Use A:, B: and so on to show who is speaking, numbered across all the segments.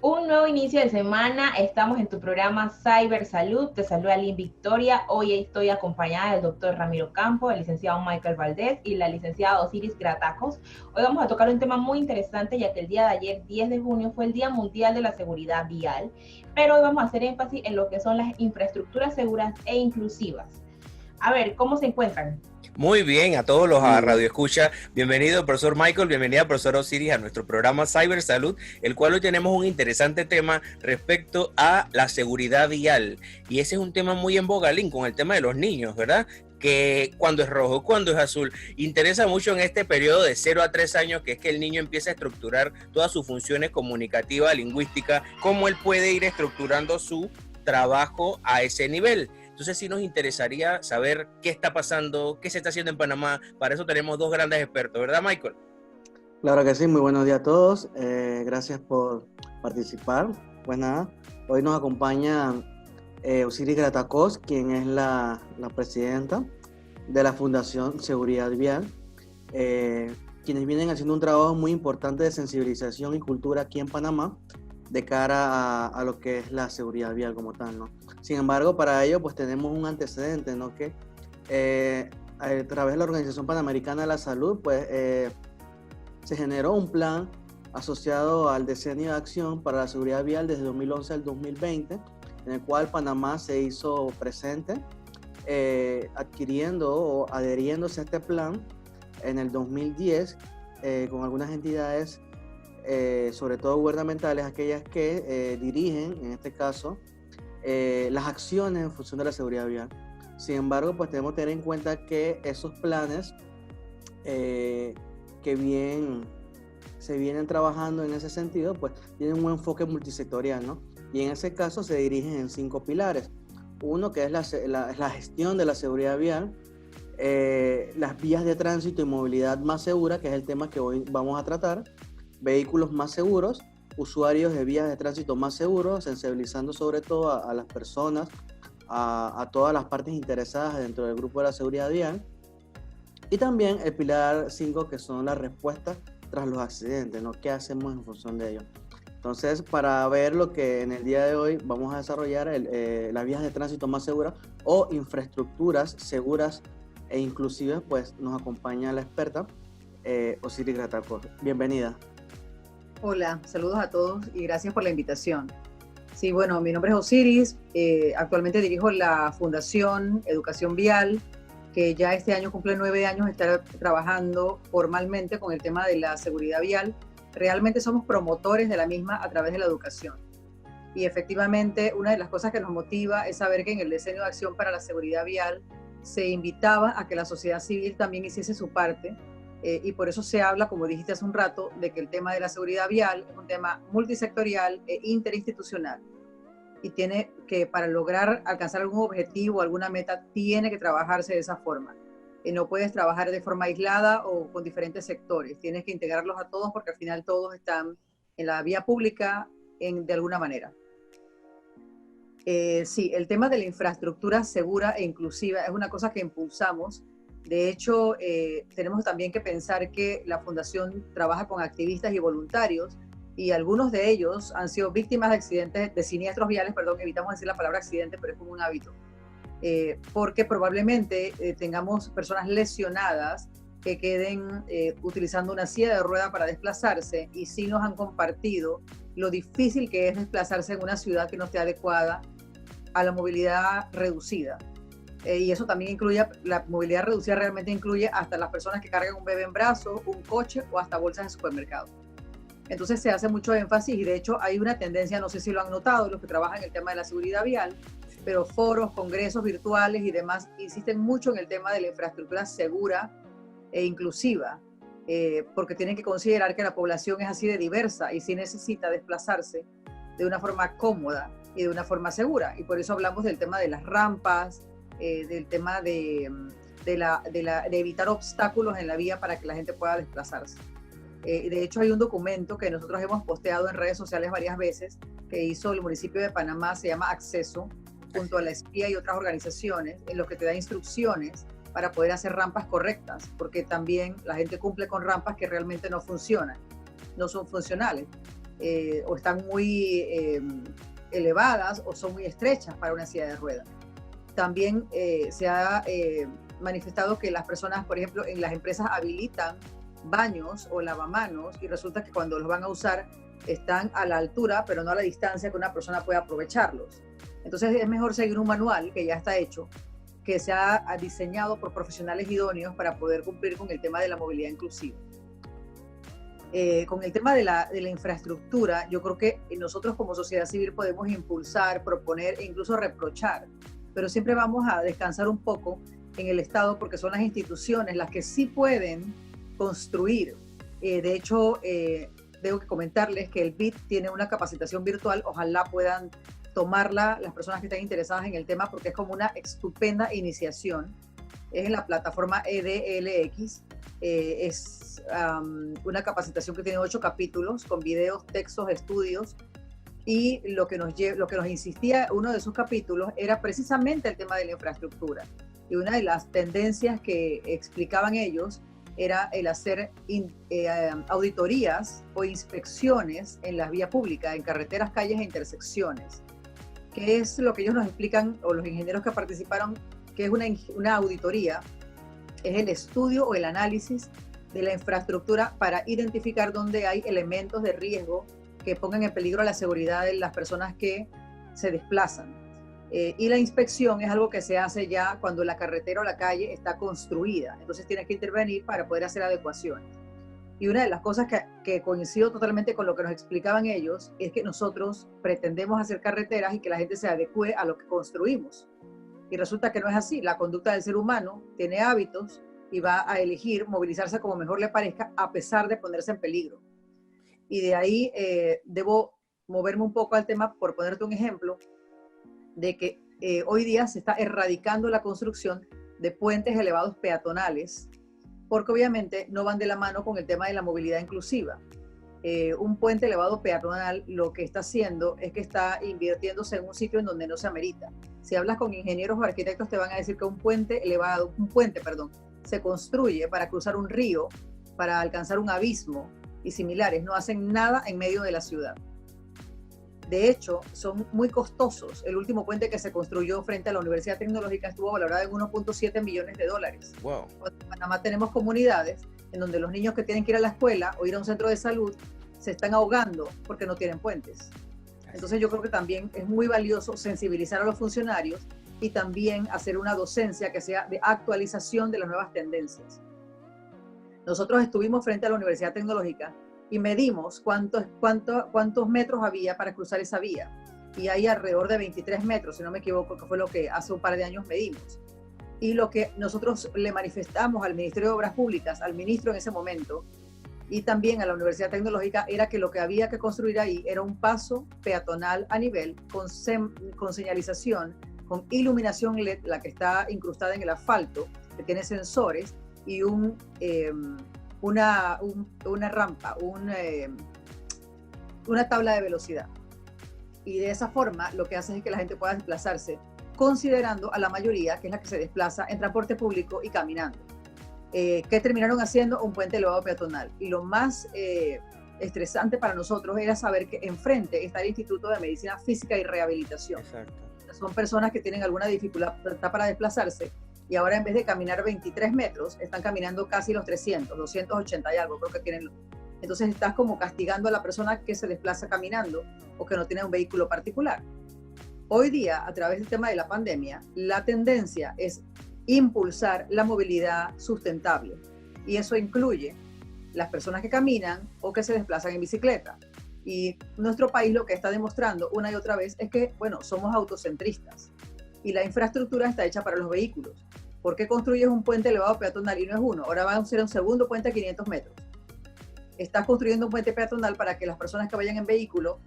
A: Un nuevo inicio de semana, estamos en tu programa Cyber Salud, te saluda Lynn Victoria, hoy estoy acompañada del doctor Ramiro Campo, el licenciado Michael Valdés y la licenciada Osiris Gratacos. Hoy vamos a tocar un tema muy interesante ya que el día de ayer, 10 de junio, fue el Día Mundial de la Seguridad Vial, pero hoy vamos a hacer énfasis en lo que son las infraestructuras seguras e inclusivas. A ver, ¿cómo se encuentran?
B: Muy bien, a todos los radioescuchas, bienvenido profesor Michael, bienvenida profesor Osiris a nuestro programa Cyber Salud, el cual hoy tenemos un interesante tema respecto a la seguridad vial, y ese es un tema muy en boga, Lynn, con el tema de los niños, ¿verdad? Que cuando es rojo, cuando es azul, interesa mucho en este periodo de 0 a 3 años, que es que el niño empieza a estructurar todas sus funciones comunicativas, lingüísticas, cómo él puede ir estructurando su trabajo a ese nivel. Entonces sí nos interesaría saber qué está pasando, qué se está haciendo en Panamá. Para eso tenemos dos grandes expertos, ¿verdad, Michael?
C: Claro que sí, muy buenos días a todos. Gracias por participar. Pues nada, hoy nos acompaña Osiris Gratacos, quien es la presidenta de la Fundación Seguridad Vial, quienes vienen haciendo un trabajo muy importante de sensibilización y cultura aquí en Panamá de cara a lo que es la seguridad vial como tal, ¿no? Sin embargo, para ello pues tenemos un antecedente, ¿no? Que a través de la Organización Panamericana de la Salud pues se generó un plan asociado al Decenio de Acción para la Seguridad Vial desde 2011 al 2020, en el cual Panamá se hizo presente, adquiriendo o adheriéndose a este plan en el 2010 con algunas entidades, sobre todo gubernamentales, aquellas que dirigen, en este caso, las acciones en función de la seguridad vial. Sin embargo, pues tenemos que tener en cuenta que esos planes que se vienen trabajando en ese sentido, pues tienen un enfoque multisectorial, ¿no? Y en ese caso se dirigen en 5 pilares. Uno que es la gestión de la seguridad vial, las vías de tránsito y movilidad más segura, que es el tema que hoy vamos a tratar, vehículos más seguros, usuarios de vías de tránsito más seguros, sensibilizando sobre todo a las personas, a todas las partes interesadas dentro del grupo de la seguridad vial. Y también el pilar 5, que son las respuestas tras los accidentes, ¿no? ¿Qué hacemos en función de ello? Entonces, para ver lo que en el día de hoy vamos a desarrollar, las vías de tránsito más seguras o infraestructuras seguras e inclusivas, pues nos acompaña la experta Osiris Gratacos. Bienvenida.
D: Hola, saludos a todos y gracias por la invitación. Sí, bueno, mi nombre es Osiris, actualmente dirijo la Fundación Educación Vial, que ya este año cumple 9 años de estar trabajando formalmente con el tema de la seguridad vial. Realmente somos promotores de la misma a través de la educación. Y efectivamente, una de las cosas que nos motiva es saber que en el Decenio de Acción para la Seguridad Vial se invitaba a que la sociedad civil también hiciese su parte, y por eso se habla, como dijiste hace un rato, de que el tema de la seguridad vial es un tema multisectorial e interinstitucional. Y tiene que, para lograr alcanzar algún objetivo, alguna meta, tiene que trabajarse de esa forma. No puedes trabajar de forma aislada o con diferentes sectores. Tienes que integrarlos a todos porque al final todos están en la vía pública de alguna manera. Sí, el tema de la infraestructura segura e inclusiva es una cosa que impulsamos. De hecho, tenemos también que pensar que la Fundación trabaja con activistas y voluntarios, y algunos de ellos han sido víctimas de accidentes, de siniestros viales, perdón, evitamos decir la palabra accidente, pero es como un hábito, porque probablemente tengamos personas lesionadas que queden utilizando una silla de rueda para desplazarse, y sí nos han compartido lo difícil que es desplazarse en una ciudad que no esté adecuada a la movilidad reducida. Y eso también incluye, la movilidad reducida realmente incluye hasta las personas que cargan un bebé en brazos, un coche o hasta bolsas de supermercado. Entonces se hace mucho énfasis, y de hecho hay una tendencia, no sé si lo han notado los que trabajan en el tema de la seguridad vial, pero foros, congresos virtuales y demás insisten mucho en el tema de la infraestructura segura e inclusiva, porque tienen que considerar que la población es así de diversa y sí necesita desplazarse de una forma cómoda y de una forma segura. Y por eso hablamos del tema de las rampas, del tema de evitar obstáculos en la vía para que la gente pueda desplazarse. De hecho, hay un documento que nosotros hemos posteado en redes sociales varias veces, que hizo el municipio de Panamá, se llama Acceso, junto a la Espía y otras organizaciones, en los que te da instrucciones para poder hacer rampas correctas, porque también la gente cumple con rampas que realmente no funcionan, no son funcionales. o están muy elevadas o son muy estrechas para una silla de ruedas. También se ha manifestado que las personas, por ejemplo, en las empresas habilitan baños o lavamanos y resulta que cuando los van a usar están a la altura, pero no a la distancia que una persona pueda aprovecharlos. Entonces es mejor seguir un manual que ya está hecho, que se ha diseñado por profesionales idóneos para poder cumplir con el tema de la movilidad inclusiva. Con el tema de la infraestructura, yo creo que nosotros como sociedad civil podemos impulsar, proponer e incluso reprochar, pero siempre vamos a descansar un poco en el Estado porque son las instituciones las que sí pueden construir. De hecho, tengo que comentarles que el BID tiene una capacitación virtual, ojalá puedan tomarla las personas que están interesadas en el tema porque es como una estupenda iniciación. Es en la plataforma EDLX, es una capacitación que tiene 8 capítulos con videos, textos, estudios, y lo que nos insistía uno de esos capítulos era precisamente el tema de la infraestructura. Y una de las tendencias que explicaban ellos era el hacer auditorías o inspecciones en las vías públicas, en carreteras, calles e intersecciones. ¿Qué es lo que ellos nos explican, o los ingenieros que participaron, que es una auditoría? Es el estudio o el análisis de la infraestructura para identificar dónde hay elementos de riesgo que pongan en peligro la seguridad de las personas que se desplazan. Y la inspección es algo que se hace ya cuando la carretera o la calle está construida. Entonces tienes que intervenir para poder hacer adecuaciones. Y una de las cosas que coincido totalmente con lo que nos explicaban ellos es que nosotros pretendemos hacer carreteras y que la gente se adecue a lo que construimos. Y resulta que no es así. La conducta del ser humano tiene hábitos y va a elegir movilizarse como mejor le parezca a pesar de ponerse en peligro. Y de ahí debo moverme un poco al tema por ponerte un ejemplo de que hoy día se está erradicando la construcción de puentes elevados peatonales porque obviamente no van de la mano con el tema de la movilidad inclusiva. Un puente elevado peatonal lo que está haciendo es que está invirtiéndose en un sitio en donde no se amerita. Si hablas con ingenieros o arquitectos te van a decir que un puente, se construye para cruzar un río, para alcanzar un abismo y similares. No hacen nada en medio de la ciudad. De hecho, son muy costosos. El último puente que se construyó frente a la Universidad Tecnológica estuvo valorado en $1.7 millones.
B: Wow.
D: En Panamá tenemos comunidades en donde los niños que tienen que ir a la escuela o ir a un centro de salud se están ahogando porque no tienen puentes. Entonces yo creo que también es muy valioso sensibilizar a los funcionarios y también hacer una docencia que sea de actualización de las nuevas tendencias. Nosotros estuvimos frente a la Universidad Tecnológica y medimos cuántos metros había para cruzar esa vía. Y hay alrededor de 23 metros, si no me equivoco, que fue lo que hace un par de años medimos. Y lo que nosotros le manifestamos al Ministerio de Obras Públicas, al ministro en ese momento, y también a la Universidad Tecnológica, era que lo que había que construir ahí era un paso peatonal a nivel, con señalización, con iluminación LED, la que está incrustada en el asfalto, que tiene sensores, y una rampa, una tabla de velocidad. Y de esa forma lo que hace es que la gente pueda desplazarse, considerando a la mayoría, que es la que se desplaza en transporte público y caminando. ¿Qué terminaron haciendo? Un puente elevado peatonal. Y lo más estresante para nosotros era saber que enfrente está el Instituto de Medicina Física y Rehabilitación.
B: Exacto.
D: Son personas que tienen alguna dificultad para desplazarse y ahora en vez de caminar 23 metros, están caminando casi los 300, 280 y algo, creo que tienen. Entonces estás como castigando a la persona que se desplaza caminando o que no tiene un vehículo particular. Hoy día, a través del tema de la pandemia, la tendencia es impulsar la movilidad sustentable. Y eso incluye las personas que caminan o que se desplazan en bicicleta. Y nuestro país lo que está demostrando una y otra vez es que, bueno, somos autocentristas. Y la infraestructura está hecha para los vehículos. ¿Por qué construyes un puente elevado peatonal y no es uno? Ahora va a ser un segundo puente a 500 metros. Estás construyendo un puente peatonal para que las personas que vayan en vehículo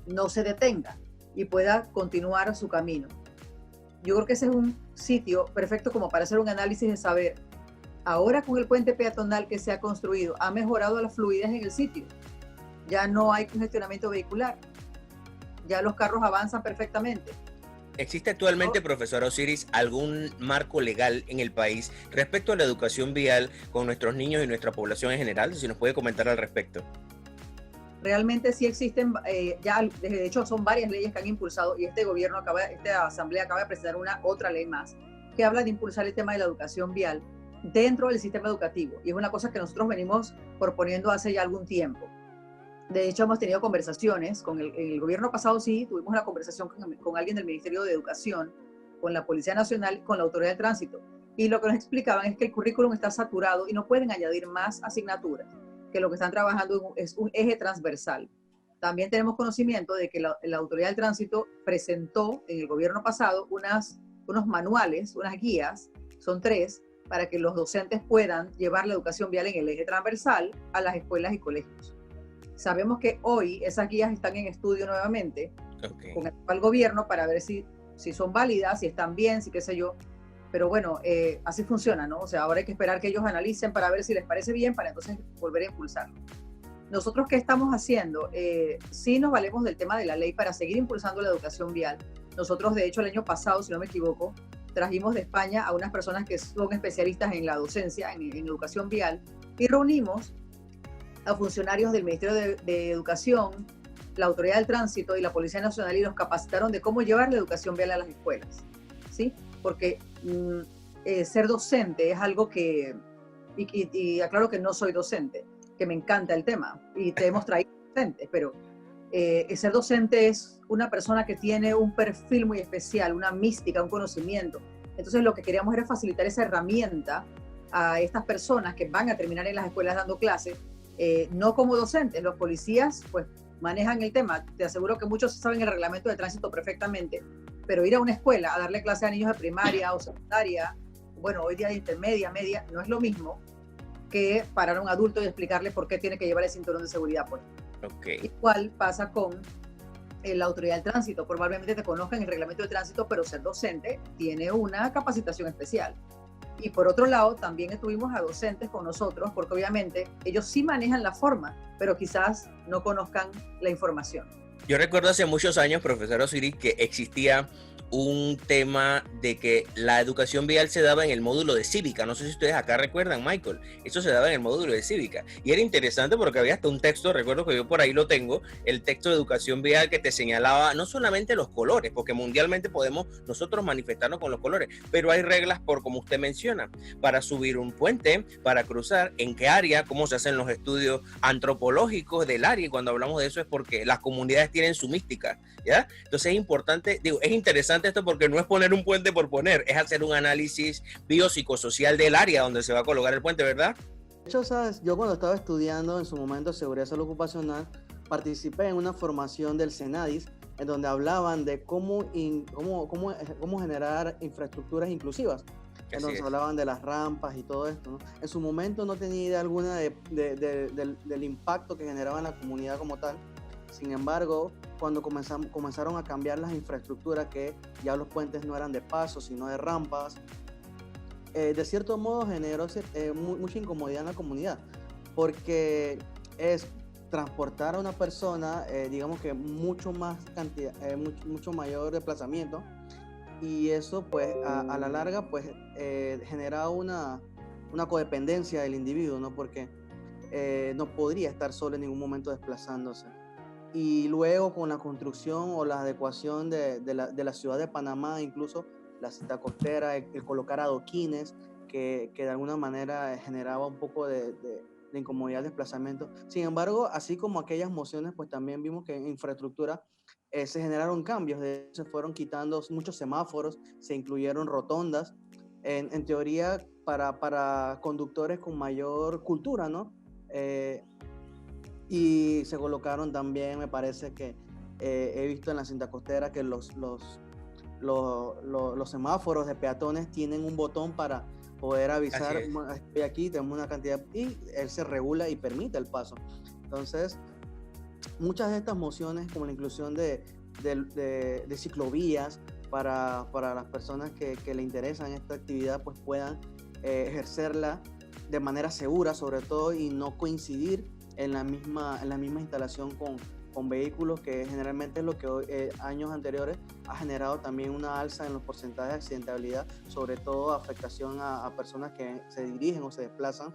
D: no se detengan y puedan continuar su camino. Yo creo que ese es un sitio perfecto como para hacer un análisis de saber, ahora con el puente peatonal que se ha construido, ha mejorado la fluidez en el sitio. Ya no hay congestionamiento vehicular. Ya los carros avanzan perfectamente.
B: ¿Existe actualmente, profesora Osiris, algún marco legal en el país respecto a la educación vial con nuestros niños y nuestra población en general? Si nos puede comentar al respecto.
D: realmente sí existen, ya de hecho son varias leyes que han impulsado y este gobierno esta asamblea acaba de presentar otra ley más que habla de impulsar el tema de la educación vial dentro del sistema educativo. Y es una cosa que nosotros venimos proponiendo hace ya algún tiempo. De hecho, hemos tenido conversaciones con el gobierno pasado, sí, tuvimos una conversación con alguien del Ministerio de Educación, con la Policía Nacional, con la Autoridad de Tránsito. Y lo que nos explicaban es que el currículum está saturado y no pueden añadir más asignaturas, que lo que están trabajando es un eje transversal. También tenemos conocimiento de que la Autoridad de Tránsito presentó en el gobierno pasado unos manuales, unas guías, son 3, para que los docentes puedan llevar la educación vial en el eje transversal a las escuelas y colegios. Sabemos que hoy esas guías están en estudio nuevamente con el gobierno para ver si son válidas, si están bien, si qué sé yo. Pero bueno, así funciona, ¿no? O sea, ahora hay que esperar que ellos analicen para ver si les parece bien, para entonces volver a impulsarlo. Nosotros, ¿qué estamos haciendo? Sí nos valemos del tema de la ley para seguir impulsando la educación vial. Nosotros, de hecho, el año pasado, si no me equivoco, trajimos de España a unas personas que son especialistas en la docencia, en educación vial, y reunimos a funcionarios del Ministerio de Educación, la Autoridad del Tránsito y la Policía Nacional y los capacitaron de cómo llevar la educación vial a las escuelas, ¿sí? Porque ser docente es algo que, y aclaro que no soy docente, que me encanta el tema y te hemos traído docentes, pero ser docente es una persona que tiene un perfil muy especial, una mística, un conocimiento. Entonces lo que queríamos era facilitar esa herramienta a estas personas que van a terminar en las escuelas dando clases, no como docentes. Los policías pues manejan el tema, te aseguro que muchos saben el reglamento de tránsito perfectamente, pero ir a una escuela a darle clase a niños de primaria o secundaria, bueno, hoy día de intermedia, media, no es lo mismo que parar a un adulto y explicarle por qué tiene que llevar el cinturón de seguridad puesto. Igual pasa con la Autoridad del Tránsito. Probablemente te conozcan el reglamento de tránsito, pero ser docente tiene una capacitación especial. Y por otro lado, también estuvimos a docentes con nosotros, porque obviamente ellos sí manejan la forma, pero quizás no conozcan la información.
B: Yo recuerdo hace muchos años, profesor Osiris, que existía un tema de que la educación vial se daba en el módulo de cívica. No sé si ustedes acá recuerdan, Michael. Eso se daba en el módulo de cívica. Y era interesante porque había hasta un texto, recuerdo que yo por ahí lo tengo, el texto de educación vial que te señalaba no solamente los colores, porque mundialmente podemos nosotros manifestarnos con los colores, pero hay reglas por, como usted menciona, para subir un puente, para cruzar, en qué área, cómo se hacen los estudios antropológicos del área. Y cuando hablamos de eso es porque las comunidades tienen su mística, ¿ya? Entonces es importante, digo, es interesante esto porque no es poner un puente por poner, es hacer un análisis biopsicosocial del área donde se va a colocar el puente, ¿verdad?
C: De hecho, sabes, yo cuando estaba estudiando en su momento seguridad y salud ocupacional, participé en una formación del CENADIS en donde hablaban de cómo generar infraestructuras inclusivas, en donde se hablaban de las rampas y todo esto, ¿no? En su momento no tenía idea alguna del impacto que generaba en la comunidad como tal. Sin embargo, cuando comenzaron a cambiar las infraestructuras, que ya los puentes no eran de paso, sino de rampas, de cierto modo generó mucha incomodidad en la comunidad, porque es transportar a una persona, digamos que mucho mayor desplazamiento, y eso pues a la larga pues genera una codependencia del individuo, ¿no? Porque no podría estar solo en ningún momento desplazándose. Y luego con la construcción o la adecuación de la ciudad de Panamá, incluso la cinta costera, el colocar adoquines, que de alguna manera generaba un poco de incomodidad de desplazamiento. Sin embargo, así como aquellas mociones, pues también vimos que en infraestructura se generaron cambios, se fueron quitando muchos semáforos, se incluyeron rotondas, en teoría para conductores con mayor cultura, ¿no? Y se colocaron también, me parece que he visto en la cinta costera que los semáforos de peatones tienen un botón para poder avisar, estoy aquí, tenemos una cantidad, y él se regula y permite el paso. Entonces, muchas de estas mociones, como la inclusión de ciclovías para las personas que le interesan esta actividad, pues puedan ejercerla de manera segura, sobre todo, y no coincidir en la misma instalación con vehículos, que generalmente es lo que años anteriores ha generado también una alza en los porcentajes de accidentabilidad, sobre todo afectación a personas que se dirigen o se desplazan,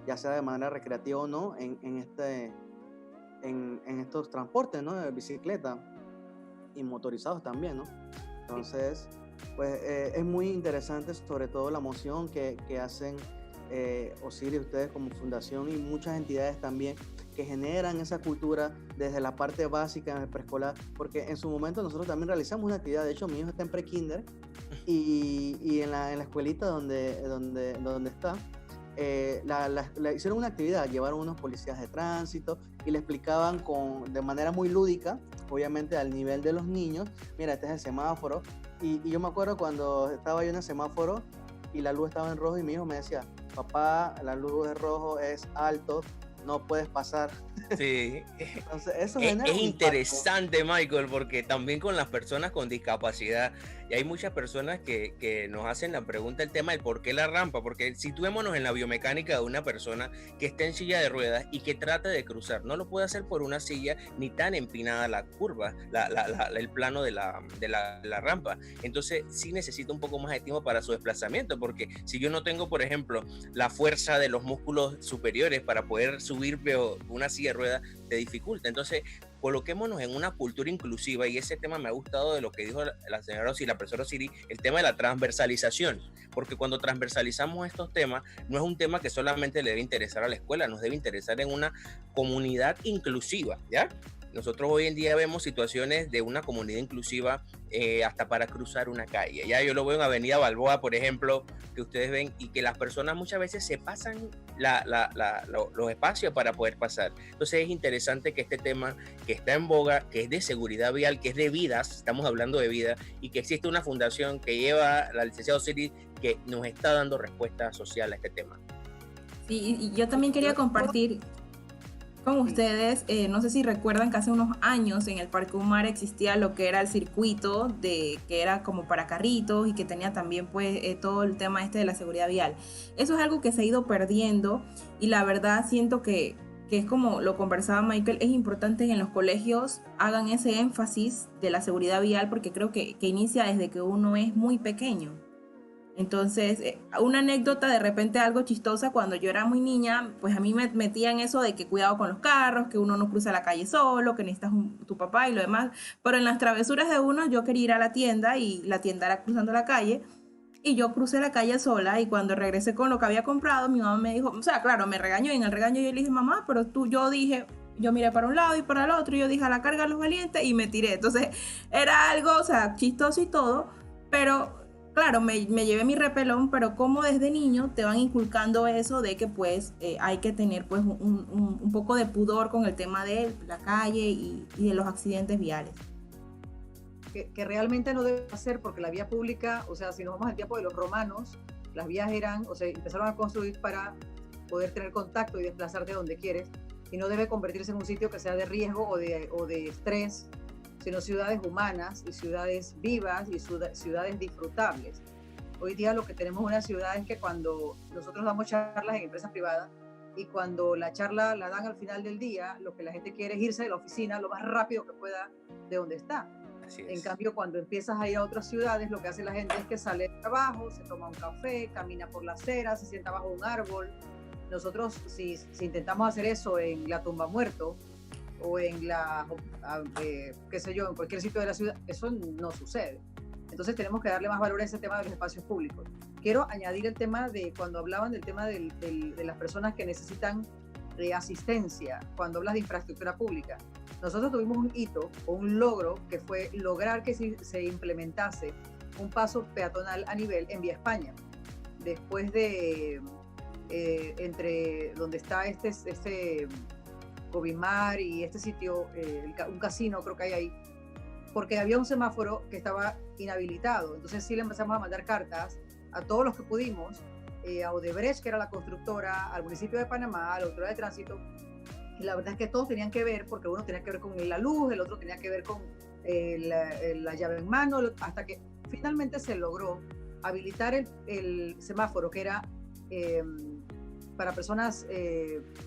C: ya sea de manera recreativa o no, en en estos transportes, ¿no? De bicicleta y motorizados también, ¿no? Entonces, pues es muy interesante, sobre todo la moción que hacen Osiris, ustedes como fundación y muchas entidades también, que generan esa cultura desde la parte básica en el preescolar, porque en su momento nosotros también realizamos una actividad. De hecho, mi hijo está en prekinder y en la escuelita donde está, le hicieron una actividad, llevaron unos policías de tránsito y le explicaban de manera muy lúdica, obviamente al nivel de los niños, mira, este es el semáforo. Y yo me acuerdo cuando estaba yo en el semáforo y la luz estaba en rojo y mi hijo me decía, papá, la luz de rojo es alto, no puedes pasar.
B: Sí.
C: Entonces, eso
B: es
C: genera un
B: interesante, Michael, porque también con las personas con discapacidad, y hay muchas personas que nos hacen la pregunta, el tema del por qué la rampa, porque situémonos en la biomecánica de una persona que está en silla de ruedas y que trata de cruzar, no lo puede hacer por una silla ni tan empinada la curva, el plano de la rampa. Entonces sí necesita un poco más de tiempo para su desplazamiento, porque si yo no tengo, por ejemplo, la fuerza de los músculos superiores para poder subir una silla de ruedas, te dificulta. Entonces coloquémonos en una cultura inclusiva, y ese tema me ha gustado de lo que dijo la señora Osiris, la profesora Osiris, el tema de la transversalización, porque cuando transversalizamos estos temas, no es un tema que solamente le debe interesar a la escuela, nos debe interesar en una comunidad inclusiva, ¿ya? Nosotros hoy en día vemos situaciones de una comunidad inclusiva hasta para cruzar una calle. Ya yo lo veo en Avenida Balboa, por ejemplo, que ustedes ven, y que las personas muchas veces se pasan los espacios para poder pasar. Entonces es interesante que este tema que está en boga, que es de seguridad vial, que es de vidas, estamos hablando de vida, y que existe una fundación que lleva la licenciada Osiris, que nos está dando respuesta social a este tema.
E: Sí, y yo también quería compartir con ustedes, no sé si recuerdan que hace unos años en el Parque Umar existía lo que era el circuito, que era como para carritos y que tenía también pues todo el tema de la seguridad vial. Eso es algo que se ha ido perdiendo, y la verdad siento que es como lo conversaba Michael, es importante que en los colegios hagan ese énfasis de la seguridad vial, porque creo que inicia desde que uno es muy pequeño. Entonces, una anécdota de repente algo chistosa, cuando yo era muy niña, pues a mí me metían eso de que cuidado con los carros, que uno no cruza la calle solo, que necesitas tu papá y lo demás, pero en las travesuras de uno yo quería ir a la tienda y la tienda era cruzando la calle, y yo crucé la calle sola, y cuando regresé con lo que había comprado, mi mamá me dijo, o sea, claro, me regañó, y en el regaño yo le dije, mamá, pero yo miré para un lado y para el otro, y yo dije, a la carga los valientes, y me tiré. Entonces era algo, o sea, chistoso y todo, pero claro, me llevé mi repelón, pero como desde niño te van inculcando eso de que pues hay que tener pues un poco de pudor con el tema de la calle y de los accidentes viales.
D: Que realmente no debe hacer, porque la vía pública, o sea, si nos vamos al tiempo de los romanos, las vías empezaron a construir para poder tener contacto y desplazarte donde quieres, y no debe convertirse en un sitio que sea de riesgo o de estrés, sino ciudades humanas y ciudades vivas y ciudades disfrutables. Hoy día lo que tenemos en una ciudad es que cuando nosotros damos charlas en empresas privadas, y cuando la charla la dan al final del día, lo que la gente quiere es irse de la oficina lo más rápido que pueda de donde está. En cambio, cuando empiezas a ir a otras ciudades, lo que hace la gente es que sale de trabajo, se toma un café, camina por la acera, se sienta bajo un árbol. Nosotros, si intentamos hacer eso en la Tumba Muerto, o en qué sé yo, en cualquier sitio de la ciudad, eso no sucede. Entonces tenemos que darle más valor a ese tema de los espacios públicos. Quiero añadir el tema de cuando hablaban del tema de las personas que necesitan asistencia, cuando hablas de infraestructura pública. Nosotros tuvimos un hito o un logro, que fue lograr que se implementase un paso peatonal a nivel en Vía España. Después de entre donde está este Covimar y este sitio, un casino creo que hay ahí, porque había un semáforo que estaba inhabilitado. Entonces sí le empezamos a mandar cartas a todos los que pudimos, a Odebrecht, que era la constructora, al municipio de Panamá, a la autoridad de tránsito, y la verdad es que todos tenían que ver, porque uno tenía que ver con la luz, el otro tenía que ver con la llave en mano, hasta que finalmente se logró habilitar el semáforo, que era para personas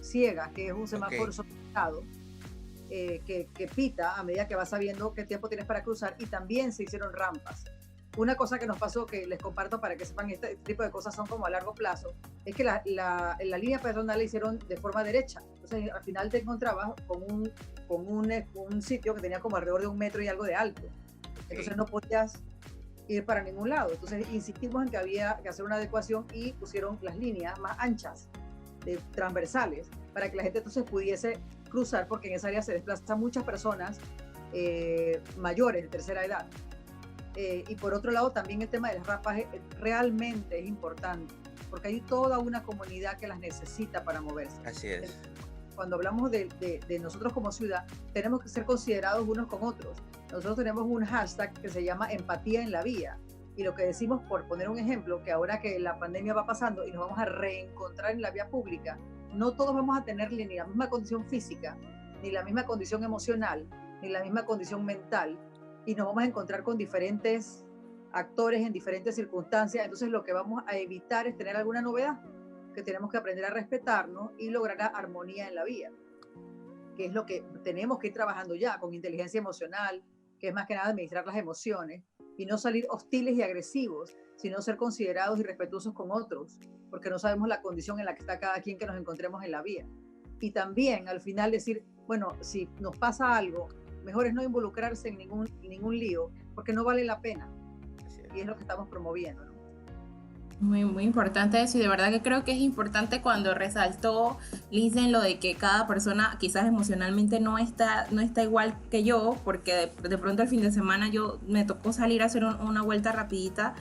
D: ciegas, que es un semáforo solicitado, que pita a medida que vas sabiendo qué tiempo tienes para cruzar, y también se hicieron rampas. Una cosa que nos pasó, que les comparto para que sepan, este tipo de cosas son como a largo plazo, es que la línea peatonal la hicieron de forma derecha, Entonces al final te encontrabas con un sitio que tenía como alrededor de 1 metro y algo de alto. Entonces no podías ir para ningún lado. Entonces insistimos en que había que hacer una adecuación y pusieron las líneas más anchas, transversales, para que la gente entonces pudiese cruzar, porque en esa área se desplazan muchas personas mayores de tercera edad. Y por otro lado también el tema de las rampas realmente es importante, porque hay toda una comunidad que las necesita para moverse.
B: Así es.
D: Cuando hablamos de nosotros como ciudad, tenemos que ser considerados unos con otros. Nosotros tenemos un hashtag que se llama empatía en la vía. Y lo que decimos, por poner un ejemplo, que ahora que la pandemia va pasando y nos vamos a reencontrar en la vía pública, no todos vamos a tener ni la misma condición física, ni la misma condición emocional, ni la misma condición mental, y nos vamos a encontrar con diferentes actores en diferentes circunstancias. Entonces lo que vamos a evitar es tener alguna novedad, que tenemos que aprender a respetarnos y lograr la armonía en la vía, que es lo que tenemos que ir trabajando ya con inteligencia emocional, que es más que nada administrar las emociones y no salir hostiles y agresivos, sino ser considerados y respetuosos con otros, porque no sabemos la condición en la que está cada quien que nos encontremos en la vía. Y también al final decir, bueno, si nos pasa algo, mejor es no involucrarse en ningún lío, porque no vale la pena. Y es lo que estamos promoviendo, ¿no?
E: Muy, muy importante eso, y de verdad que creo que es importante cuando resaltó Lindsay lo de que cada persona quizás emocionalmente no está igual que yo, porque de pronto el fin de semana me tocó salir a hacer una vuelta rapidita,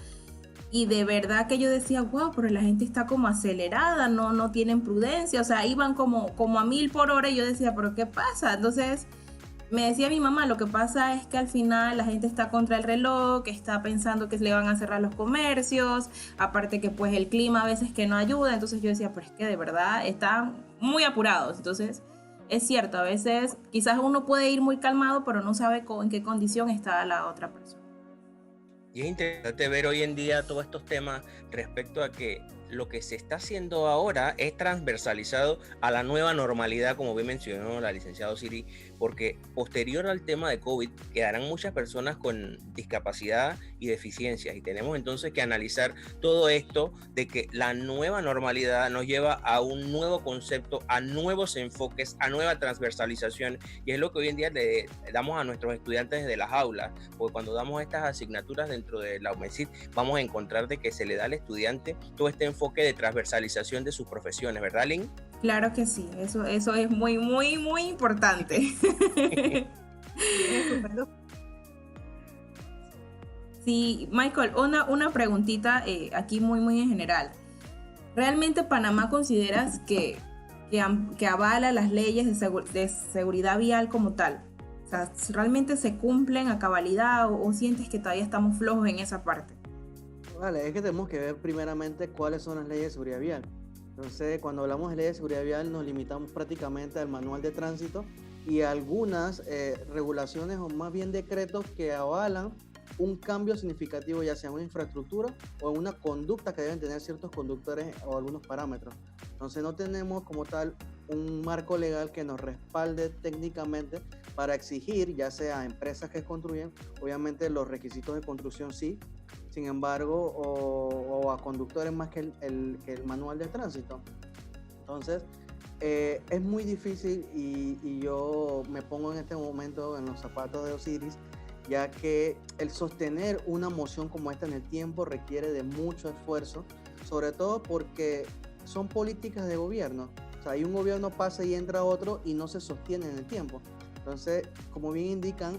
E: y de verdad que yo decía, wow, pero la gente está como acelerada, no tienen prudencia, o sea, iban como a 1000 por hora, y yo decía, pero ¿qué pasa? Entonces me decía mi mamá, lo que pasa es que al final la gente está contra el reloj, que está pensando que le van a cerrar los comercios, aparte que pues el clima a veces que no ayuda. Entonces yo decía, pero es que de verdad están muy apurados. Entonces es cierto, a veces quizás uno puede ir muy calmado, pero no sabe en qué condición está la otra persona.
B: Y es interesante ver hoy en día todos estos temas respecto a que lo que se está haciendo ahora es transversalizado a la nueva normalidad, como bien mencionó la licenciada Osiris, porque posterior al tema de COVID quedarán muchas personas con discapacidad y deficiencias, y tenemos entonces que analizar todo esto de que la nueva normalidad nos lleva a un nuevo concepto, a nuevos enfoques, a nueva transversalización, y es lo que hoy en día le damos a nuestros estudiantes desde las aulas, porque cuando damos estas asignaturas dentro de la UMESID vamos a encontrar de que se le da al estudiante todo este enfoque de transversalización de sus profesiones, ¿verdad, Lynn?
E: Claro que sí, eso es muy, muy, muy importante. Sí, Michael, una preguntita aquí muy, muy en general. ¿Realmente Panamá consideras que avala las leyes de seguridad vial como tal? O sea, ¿realmente se cumplen a cabalidad o sientes que todavía estamos flojos en esa parte?
C: Vale, es que tenemos que ver primeramente cuáles son las leyes de seguridad vial. Entonces, cuando hablamos de leyes de seguridad vial, nos limitamos prácticamente al manual de tránsito y a algunas regulaciones o más bien decretos que avalan un cambio significativo, ya sea en una infraestructura o en una conducta que deben tener ciertos conductores o algunos parámetros. Entonces, no tenemos como tal un marco legal que nos respalde técnicamente para exigir, ya sea a empresas que construyen, obviamente los requisitos de construcción sí, sin embargo, o a conductores más que el manual de tránsito. Entonces, es muy difícil y yo me pongo en este momento en los zapatos de Osiris, ya que el sostener una moción como esta en el tiempo requiere de mucho esfuerzo, sobre todo porque son políticas de gobierno. O sea, hay un gobierno pasa y entra otro y no se sostiene en el tiempo. Entonces, como bien indican,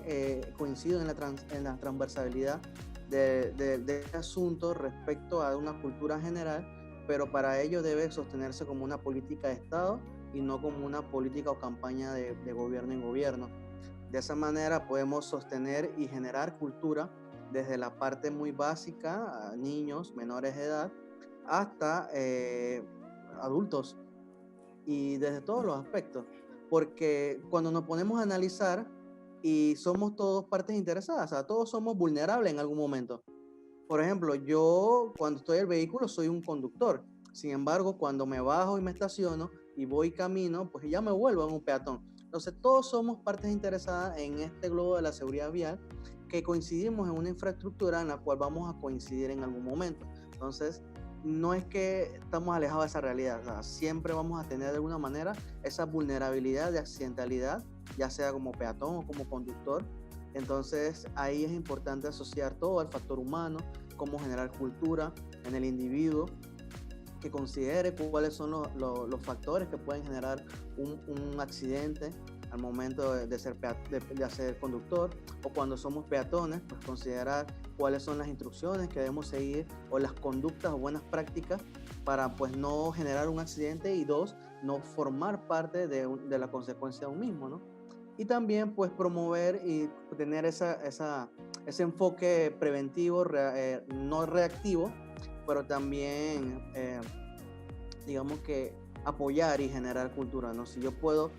C: coincido en la transversalidad de este asunto respecto a una cultura general, pero para ello debe sostenerse como una política de Estado y no como una política o campaña de gobierno en gobierno. De esa manera podemos sostener y generar cultura desde la parte muy básica, a niños, menores de edad, hasta adultos, y desde todos los aspectos, porque cuando nos ponemos a analizar y somos todos partes interesadas, o sea, todos somos vulnerables en algún momento. Por ejemplo, yo cuando estoy en el vehículo soy un conductor, sin embargo, cuando me bajo y me estaciono y voy camino, pues ya me vuelvo en un peatón. Entonces, todos somos partes interesadas en este globo de la seguridad vial, que coincidimos en una infraestructura en la cual vamos a coincidir en algún momento. Entonces, no es que estamos alejados de esa realidad, o sea, siempre vamos a tener de alguna manera esa vulnerabilidad de accidentalidad, ya sea como peatón o como conductor. Entonces ahí es importante asociar todo al factor humano, cómo generar cultura en el individuo, que considere cuáles son los factores que pueden generar un accidente al momento de ser conductor, o cuando somos peatones, pues considerar cuáles son las instrucciones que debemos seguir o las conductas o buenas prácticas para pues no generar un accidente y dos, no formar parte de la consecuencia de un mismo, ¿no? Y también pues promover y tener ese enfoque preventivo, no reactivo, pero también digamos que apoyar y generar cultura, ¿no? Si yo puedo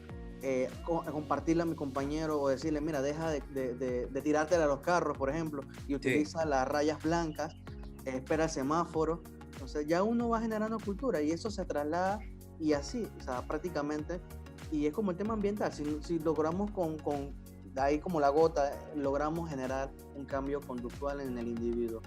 C: compartirle a mi compañero o decirle, mira, deja de tirártela a los carros, por ejemplo, y utiliza las rayas blancas, espera el semáforo. Entonces ya uno va generando cultura y eso se traslada y así, o sea, prácticamente, y es como el tema ambiental, si logramos con ahí como la gota, logramos generar un cambio conductual en el individuo.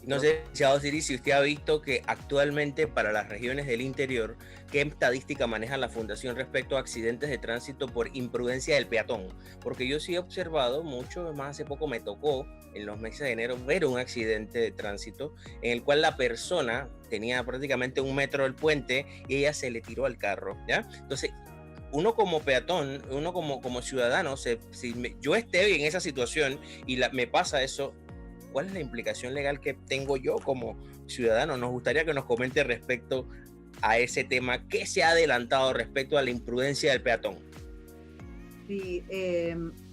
B: No sé, Osiris, si usted ha visto que actualmente para las regiones del interior, ¿qué estadística maneja la Fundación respecto a accidentes de tránsito por imprudencia del peatón? Porque yo sí he observado mucho, más hace poco me tocó en los meses de enero ver un accidente de tránsito en el cual la persona tenía prácticamente 1 metro del puente y ella se le tiró al carro, ¿ya? Entonces, uno como peatón, uno como ciudadano, si yo esté en esa situación y me pasa eso, ¿cuál es la implicación legal que tengo yo como ciudadano? Nos gustaría que nos comente respecto a ese tema. ¿Qué se ha adelantado respecto a la imprudencia del peatón?
D: Sí,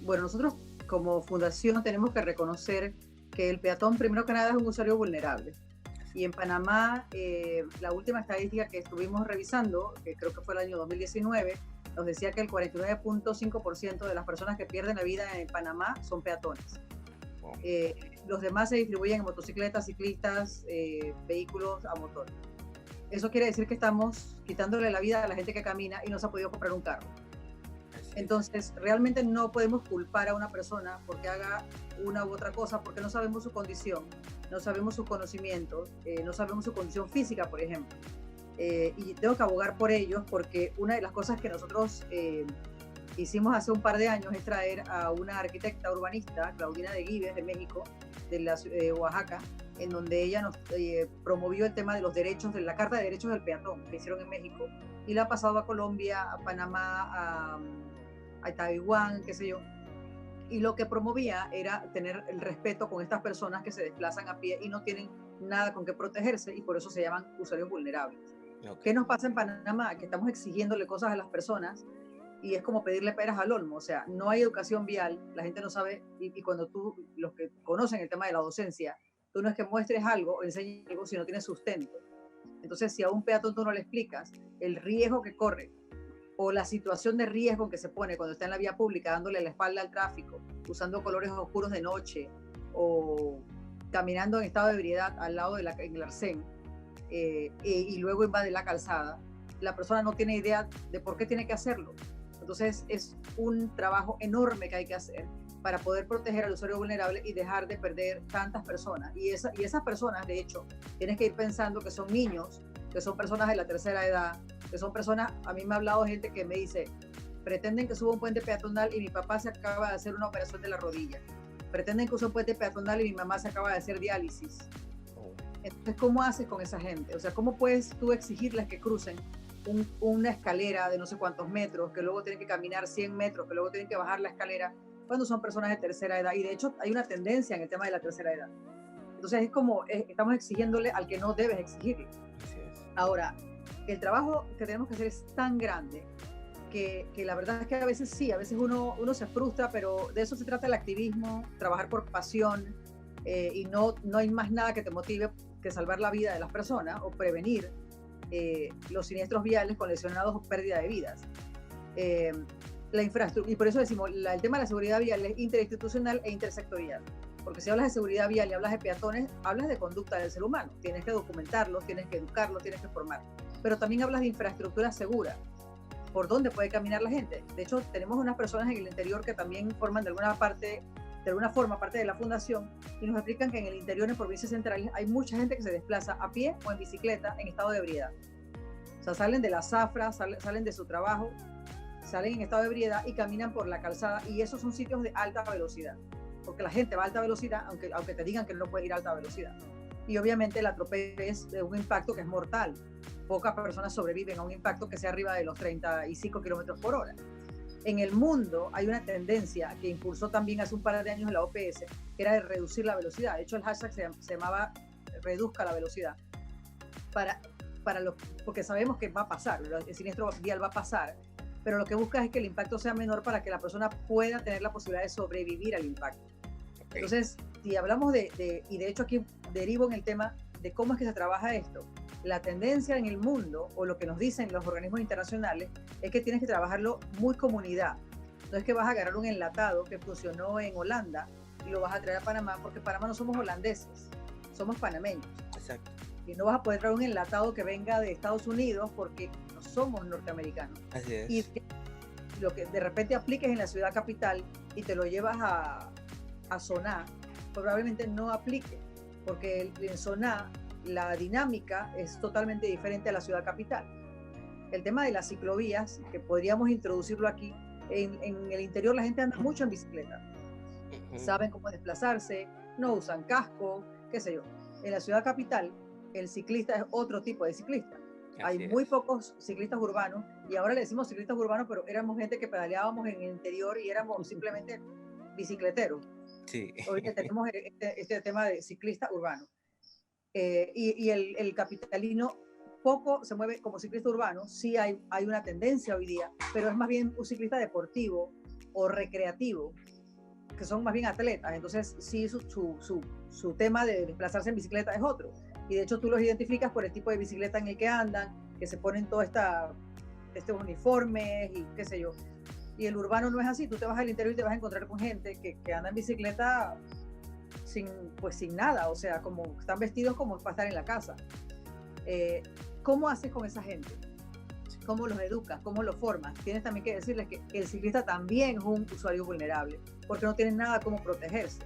D: bueno, nosotros como fundación tenemos que reconocer que el peatón, primero que nada, es un usuario vulnerable. Y en Panamá, la última estadística que estuvimos revisando, que creo que fue el año 2019, nos decía que el 49.5% de las personas que pierden la vida en Panamá son peatones. Los demás se distribuyen en motocicletas, ciclistas, vehículos a motor. Eso quiere decir que estamos quitándole la vida a la gente que camina y no se ha podido comprar un carro. Entonces, realmente no podemos culpar a una persona porque haga una u otra cosa, porque no sabemos su condición, no sabemos sus conocimientos, no sabemos su condición física, por ejemplo. Y tengo que abogar por ellos porque una de las cosas que nosotros hicimos hace un par de años es traer a una arquitecta urbanista, Claudina de Guives, de México, de Oaxaca, en donde ella nos promovió el tema de los derechos, de la Carta de Derechos del Peatón, que hicieron en México, y la ha pasado a Colombia, a Panamá, a Taiwán, qué sé yo. Y lo que promovía era tener el respeto con estas personas que se desplazan a pie y no tienen nada con qué protegerse, y por eso se llaman usuarios vulnerables. Okay. ¿Qué nos pasa en Panamá? Que estamos exigiéndole cosas a las personas y es como pedirle peras al olmo, o sea, no hay educación vial, la gente no sabe, y cuando tú, los que conocen el tema de la docencia, tú no es que muestres algo o enseñes algo si no tienes sustento. Entonces, si a un peatón tú no le explicas el riesgo que corre o la situación de riesgo que se pone cuando está en la vía pública dándole la espalda al tráfico, usando colores oscuros de noche o caminando en estado de ebriedad al lado en el arcén y luego invade la calzada, la persona no tiene idea de por qué tiene que hacerlo. Entonces es un trabajo enorme que hay que hacer para poder proteger al usuario vulnerable y dejar de perder tantas personas. Y esas personas, de hecho, tienes que ir pensando que son niños, que son personas de la tercera edad, que son personas, a mí me ha hablado gente que me dice, pretenden que suba un puente peatonal y mi papá se acaba de hacer una operación de la rodilla. Pretenden que use un puente peatonal y mi mamá se acaba de hacer diálisis. Entonces, ¿cómo haces con esa gente? O sea, ¿cómo puedes tú exigirles que crucen una escalera de no sé cuántos metros, que luego tienen que caminar 100 metros, que luego tienen que bajar la escalera, cuando son personas de tercera edad? Y de hecho hay una tendencia en el tema de la tercera edad. Entonces es como, estamos exigiéndole al que no debes exigirle. Ahora, el trabajo que tenemos que hacer es tan grande que la verdad es que a veces sí, a veces uno se frustra, pero de eso se trata el activismo, trabajar por pasión, y no hay más nada que te motive que salvar la vida de las personas o prevenir los siniestros viales con lesionados o pérdida de vidas. La infraestructura, y por eso decimos, el tema de la seguridad vial es interinstitucional e intersectorial, porque si hablas de seguridad vial y hablas de peatones, hablas de conducta del ser humano, tienes que documentarlos, tienes que educarlos, tienes que formarlos, pero también hablas de infraestructura segura, por dónde puede caminar la gente. De hecho, tenemos unas personas en el interior que también forman de alguna parte de alguna forma parte de la fundación, y nos explican que en el interior, en provincias centrales, hay mucha gente que se desplaza a pie o en bicicleta en estado de ebriedad. O sea, salen de la zafra, salen de su trabajo, salen en estado de ebriedad y caminan por la calzada, y esos son sitios de alta velocidad, porque la gente va a alta velocidad, aunque te digan que no puede ir a alta velocidad. Y obviamente el atropello es de un impacto que es mortal. Pocas personas sobreviven a un impacto que sea arriba de los 35 kilómetros por hora. En el mundo hay una tendencia que impulsó también hace un par de años la OPS, que era de reducir la velocidad. De hecho, el hashtag se llamaba reduzca la velocidad, porque sabemos que va a pasar, el siniestro vial va a pasar, pero lo que busca es que el impacto sea menor para que la persona pueda tener la posibilidad de sobrevivir al impacto. Okay. Entonces, si hablamos y de hecho aquí derivo en el tema de cómo es que se trabaja esto, la tendencia en el mundo, o lo que nos dicen los organismos internacionales, es que tienes que trabajarlo muy comunidad. No es que vas a agarrar un enlatado que funcionó en Holanda y lo vas a traer a Panamá, porque en Panamá no somos holandeses, somos panameños.
B: Exacto.
D: Y no vas a poder traer un enlatado que venga de Estados Unidos porque no somos norteamericanos.
B: Así es.
D: Y lo que de repente apliques en la ciudad capital y te lo llevas a Soná, probablemente no aplique, porque en Soná la dinámica es totalmente diferente a la ciudad capital. El tema de las ciclovías, que podríamos introducirlo aquí, en el interior la gente anda mucho en bicicleta. Saben cómo desplazarse, no usan casco, qué sé yo. En la ciudad capital, el ciclista es otro tipo de ciclista. Hay muy pocos ciclistas urbanos, y ahora le decimos ciclistas urbanos, pero éramos gente que pedaleábamos en el interior y éramos simplemente bicicleteros.
B: Sí.
D: Hoy tenemos este tema de ciclista urbano. Y el capitalino poco se mueve como ciclista urbano. Sí hay una tendencia hoy día, pero es más bien un ciclista deportivo o recreativo, que son más bien atletas. Entonces sí, su tema de desplazarse en bicicleta es otro, y de hecho tú los identificas por el tipo de bicicleta en el que andan, que se ponen todos estos uniformes y qué sé yo. Y el urbano no es así. Tú te vas al interior y te vas a encontrar con gente que anda en bicicleta sin nada, o sea, como están vestidos como para estar en la casa. ¿Cómo haces con esa gente? ¿Cómo los educas? ¿Cómo los formas? Tienes también que decirles que el ciclista también es un usuario vulnerable, porque no tiene nada como protegerse.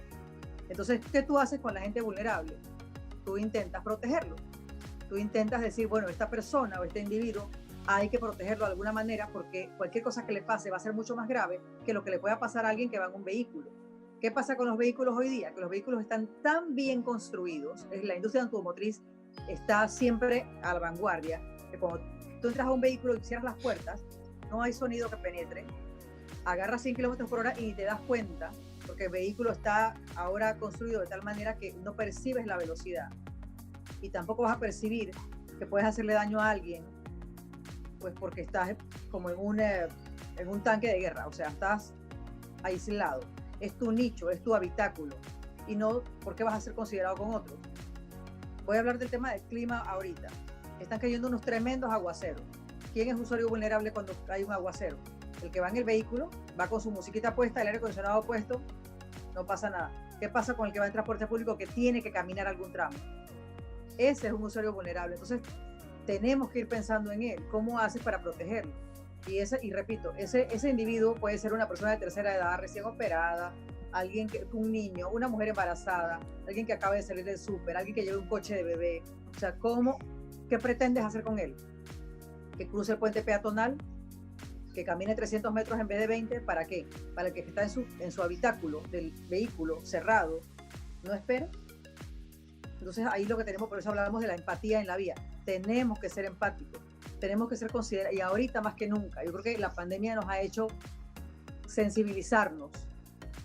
D: Entonces, ¿qué tú haces con la gente vulnerable? Tú intentas protegerlo. Tú intentas decir, bueno, esta persona o este individuo hay que protegerlo de alguna manera, porque cualquier cosa que le pase va a ser mucho más grave que lo que le pueda pasar a alguien que va en un vehículo. ¿Qué pasa con los vehículos hoy día? Que los vehículos están tan bien construidos, la industria automotriz está siempre a la vanguardia, que cuando tú entras a un vehículo y cierras las puertas, no hay sonido que penetre, agarras 100 kilómetros por hora y ni te das cuenta, porque el vehículo está ahora construido de tal manera que no percibes la velocidad, y tampoco vas a percibir que puedes hacerle daño a alguien, pues porque estás como en un tanque de guerra, o sea, estás aislado. Es tu nicho, es tu habitáculo, y no porque vas a ser considerado con otros. Voy a hablar del tema del clima ahorita. Están cayendo unos tremendos aguaceros. ¿Quién es usuario vulnerable cuando hay un aguacero? El que va en el vehículo, va con su musiquita puesta, el aire acondicionado puesto, no pasa nada. ¿Qué pasa con el que va en transporte público que tiene que caminar algún tramo? Ese es un usuario vulnerable. Entonces, tenemos que ir pensando en él. ¿Cómo haces para protegerlo? Y repito, ese individuo puede ser una persona de tercera edad, recién operada, un niño, una mujer embarazada, alguien que acaba de salir del súper, alguien que lleve un coche de bebé. O sea, ¿qué pretendes hacer con él? ¿Que cruce el puente peatonal? ¿Que camine 300 metros en vez de 20? ¿Para qué? Para el que está en su habitáculo del vehículo cerrado, no espere. Entonces ahí lo que tenemos, por eso hablamos de la empatía en la vía. Tenemos que ser empáticos, tenemos que ser considerados, y ahorita más que nunca. Yo creo que la pandemia nos ha hecho sensibilizarnos,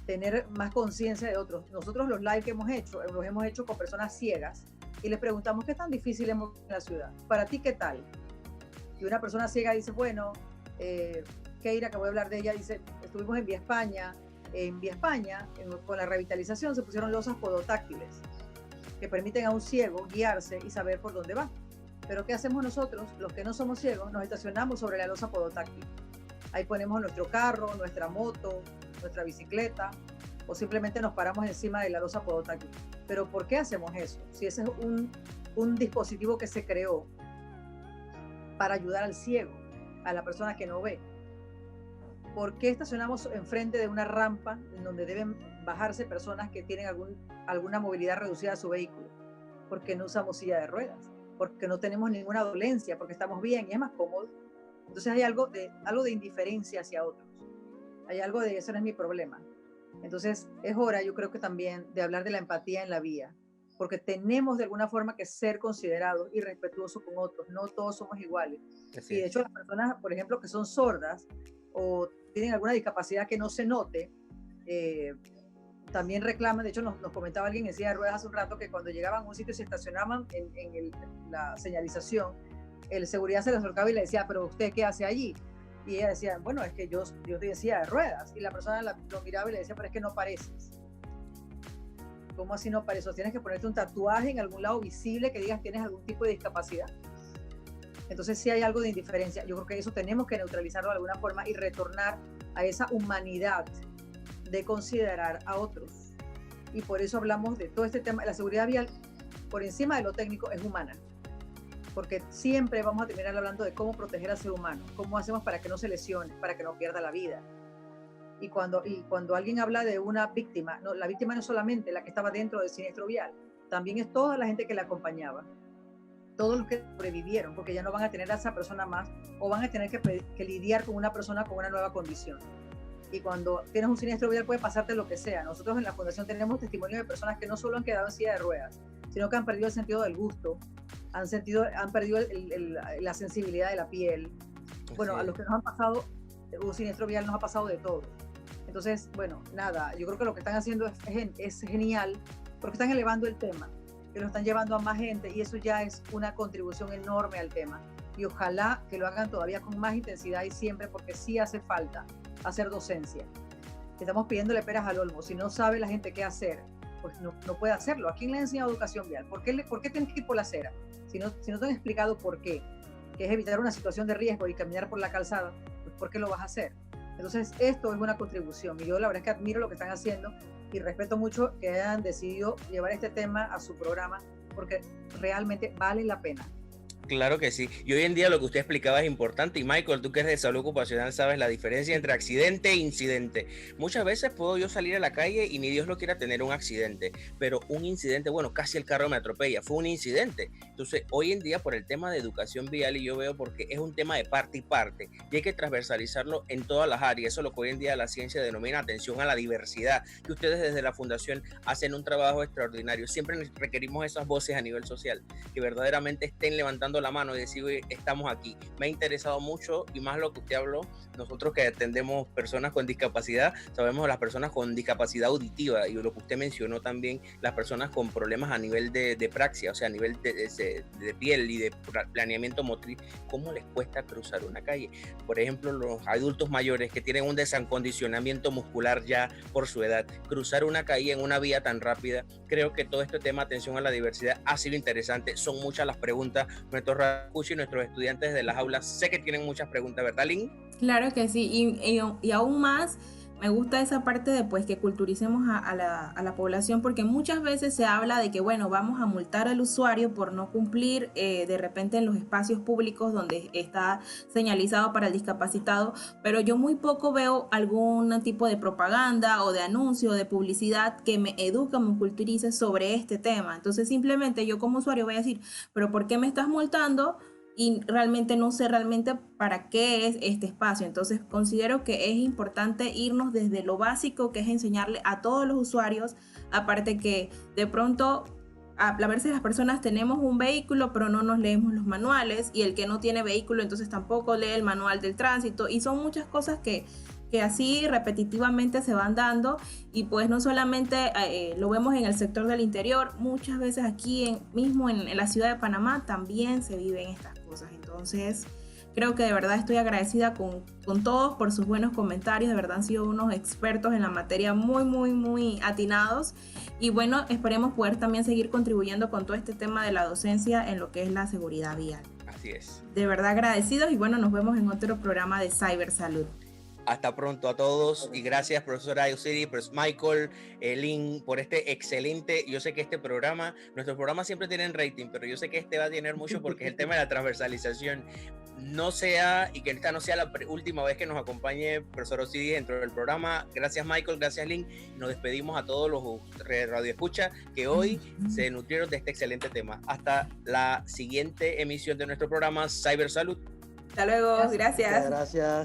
D: tener más conciencia de otros. Nosotros los live que hemos hecho, los hemos hecho con personas ciegas, y les preguntamos qué tan difícil es en la ciudad. Para ti, ¿qué tal? Y una persona ciega dice, bueno, Keira, que voy a hablar de ella, dice, estuvimos en Vía España. En Vía España, con la revitalización, se pusieron losas podotáctiles que permiten a un ciego guiarse y saber por dónde va. Pero ¿qué hacemos nosotros, los que no somos ciegos? Nos estacionamos sobre la losa podotáctil. Ahí ponemos nuestro carro, nuestra moto, nuestra bicicleta, o simplemente nos paramos encima de la losa podotáctil. Pero ¿por qué hacemos eso? Si ese es un dispositivo que se creó para ayudar al ciego, a la persona que no ve. ¿por qué estacionamos enfrente de una rampa en donde deben bajarse personas que tienen alguna movilidad reducida a su vehículo? Porque no usamos silla de ruedas, porque no tenemos ninguna dolencia, porque estamos bien y es más cómodo. Entonces hay algo de indiferencia hacia otros. Hay algo de eso no es mi problema. Entonces es hora, yo creo que también, de hablar de la empatía en la vía, porque tenemos de alguna forma que ser considerados y respetuosos con otros. No todos somos iguales. Y de hecho las personas, por ejemplo, que son sordas o tienen alguna discapacidad que no se note, también reclaman. De hecho nos comentaba alguien en silla de ruedas hace un rato que cuando llegaban a un sitio y se estacionaban en la señalización, el seguridad se les acercaba y le decía, pero ¿usted qué hace allí? Y ella decía, bueno, es que yo estoy en silla de ruedas. Y la persona lo miraba y le decía, pero es que no pareces. ¿Cómo así no pareces? Tienes que ponerte un tatuaje en algún lado visible que digas tienes algún tipo de discapacidad. Entonces sí hay algo de indiferencia. Yo creo que eso tenemos que neutralizarlo de alguna forma y retornar a esa humanidad de considerar a otros. Y por eso hablamos de todo este tema. La seguridad vial, por encima de lo técnico, es humana. Porque siempre vamos a terminar hablando de cómo proteger al ser humano, cómo hacemos para que no se lesione, para que no pierda la vida. Y cuando alguien habla de una víctima, no, la víctima no es solamente la que estaba dentro del siniestro vial, también es toda la gente que la acompañaba, todos los que sobrevivieron, porque ya no van a tener a esa persona más o van a tener que lidiar con una persona con una nueva condición. Y cuando tienes un siniestro vial puede pasarte lo que sea. Nosotros en la Fundación tenemos testimonios de personas que no solo han quedado en silla de ruedas, sino que han perdido el sentido del gusto, han perdido la sensibilidad de la piel. Bueno, a los que nos han pasado un siniestro vial nos ha pasado de todo. Entonces, bueno, nada, yo creo que lo que están haciendo es genial, porque están elevando el tema, que lo están llevando a más gente, y eso ya es una contribución enorme al tema. Y ojalá que lo hagan todavía con más intensidad y siempre, porque sí hace falta hacer docencia. Estamos pidiéndole peras al olmo. Si no sabe la gente qué hacer, pues no puede hacerlo. ¿A quién le ha enseñado educación vial? ¿Por qué tienes que ir por la acera? Si no te han explicado por qué, que es evitar una situación de riesgo y caminar por la calzada, pues ¿por qué lo vas a hacer? Entonces esto es una contribución y yo la verdad es que admiro lo que están haciendo y respeto mucho que hayan decidido llevar este tema a su programa, porque realmente vale la pena.
B: Claro que sí. Y hoy en día lo que usted explicaba es importante. Y Michael, tú que eres de salud ocupacional, sabes la diferencia entre accidente e incidente. Muchas veces puedo yo salir a la calle y ni Dios lo quiera tener un accidente, pero un incidente, bueno, casi el carro me atropella, fue un incidente. Entonces, hoy en día por el tema de educación vial, y yo veo porque es un tema de parte y parte, y hay que transversalizarlo en todas las áreas. Eso es lo que hoy en día la ciencia denomina atención a la diversidad, que ustedes desde la Fundación hacen un trabajo extraordinario. Siempre requerimos esas voces a nivel social, que verdaderamente estén levantando la mano y decir, oye, estamos aquí. Me ha interesado mucho, y más lo que usted habló. Nosotros que atendemos personas con discapacidad, sabemos las personas con discapacidad auditiva, y lo que usted mencionó también, las personas con problemas a nivel de praxia, o sea, a nivel de piel y de planeamiento motriz, ¿cómo les cuesta cruzar una calle? Por ejemplo, los adultos mayores que tienen un desacondicionamiento muscular ya por su edad, cruzar una calle en una vía tan rápida. Creo que todo este tema, atención a la diversidad, ha sido interesante. Son muchas las preguntas. Nuestros radioescuchas y nuestros estudiantes de las aulas sé que tienen muchas preguntas, ¿verdad, Lynn?
E: Claro que sí, y aún más me gusta esa parte de pues que culturicemos a la población, porque muchas veces se habla de que bueno, vamos a multar al usuario por no cumplir de repente en los espacios públicos donde está señalizado para el discapacitado, pero yo muy poco veo algún tipo de propaganda o de anuncio o de publicidad que me eduque o me culturice sobre este tema. Entonces simplemente yo como usuario voy a decir, pero ¿por qué me estás multando? Y realmente no sé realmente para qué es este espacio. Entonces considero que es importante irnos desde lo básico, que es enseñarle a todos los usuarios, aparte que de pronto a veces las personas tenemos un vehículo pero no nos leemos los manuales, y el que no tiene vehículo entonces tampoco lee el manual del tránsito, y son muchas cosas que así repetitivamente se van dando, y pues no solamente lo vemos en el sector del interior, muchas veces aquí mismo en la ciudad de Panamá también se viven estas cosas. Entonces creo que de verdad estoy agradecida con todos por sus buenos comentarios. De verdad han sido unos expertos en la materia, muy atinados, y bueno, esperemos poder también seguir contribuyendo con todo este tema de la docencia en lo que es la seguridad vial.
B: Así es.
E: De verdad agradecidos, y bueno, nos vemos en otro programa de Cybersalud.
B: Hasta pronto a todos y gracias profesora Osiris, Michael, Lynn, por este excelente, yo sé que este programa, nuestros programas siempre tienen rating, pero yo sé que este va a tener mucho porque es el tema de la transversalización. No sea, y que esta no sea la última vez que nos acompañe profesor Osiris dentro del programa. Gracias Michael, gracias Lynn. Nos despedimos a todos los radioescuchas que hoy se nutrieron de este excelente tema. Hasta la siguiente emisión de nuestro programa Cyber Salud.
E: Hasta luego, gracias.
C: Gracias.